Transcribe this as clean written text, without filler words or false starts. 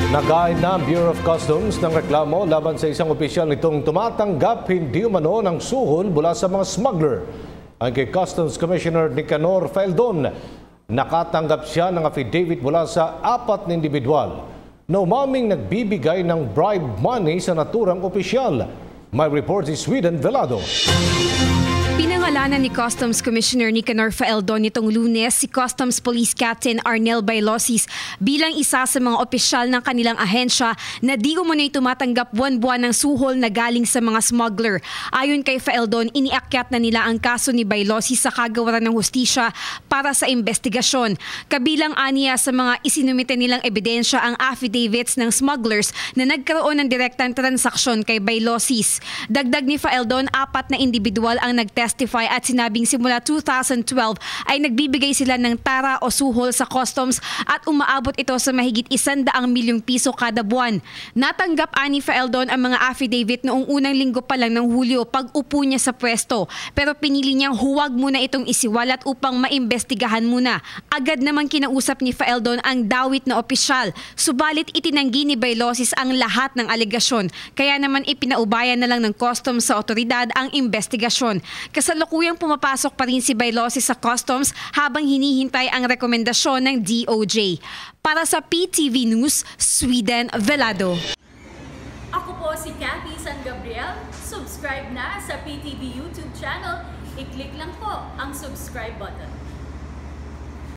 Nagain na ang Bureau of Customs ng reklamo laban sa isang opisyal nitong tumatanggap hindi umano ng suhol mula sa mga smuggler. Ang kay Customs Commissioner Nicanor Faeldon, nakatanggap siya ng affidavit mula sa 4 na individual na umaming nagbibigay ng bribe money sa naturang opisyal. May report si Sweden Velado. Pinangalanan ni Customs Commissioner Nicanor Faeldon nitong Lunes si Customs Police Captain Arnel Bailosis bilang isa sa mga opisyal ng kanilang ahensya na di umano'y tumatanggap buwan-buwan ng suhol na galing sa mga smuggler. Ayon kay Faeldon, iniakyat na nila ang kaso ni Bailosis sa kagawaran ng hustisya para sa investigasyon. Kabilang aniya sa mga isinumite nilang ebidensya ang affidavits ng smugglers na nagkaroon ng direktang transaksyon kay Bailosis. Dagdag ni Faeldon, 4 na individual ang nagtestify at sinabing simula 2012 ay nagbibigay sila ng tara o suhol sa customs at umaabot ito sa mahigit 100 milyong piso kada buwan. Natanggap ani Faeldon ang mga affidavit noong unang linggo pa lang ng Hulyo pag-upo niya sa pwesto, pero pinili niyang huwag muna itong isiwalat upang maimbestigahan muna. Agad namang kinausap ni Faeldon ang dawit na opisyal, subalit itinanggi ni Bailosis ang lahat ng alegasyon, kaya naman ipinaubayan na lang ng customs sa otoridad ang investigasyon. Kasalukuyang pumapasok pa rin si Bailosis sa customs habang hinihintay ang rekomendasyon ng DOJ. Para sa PTV News, Sweden Velado. Ako po si Cathy San Gabriel. Subscribe na sa PTV YouTube channel. I-click lang po ang subscribe button.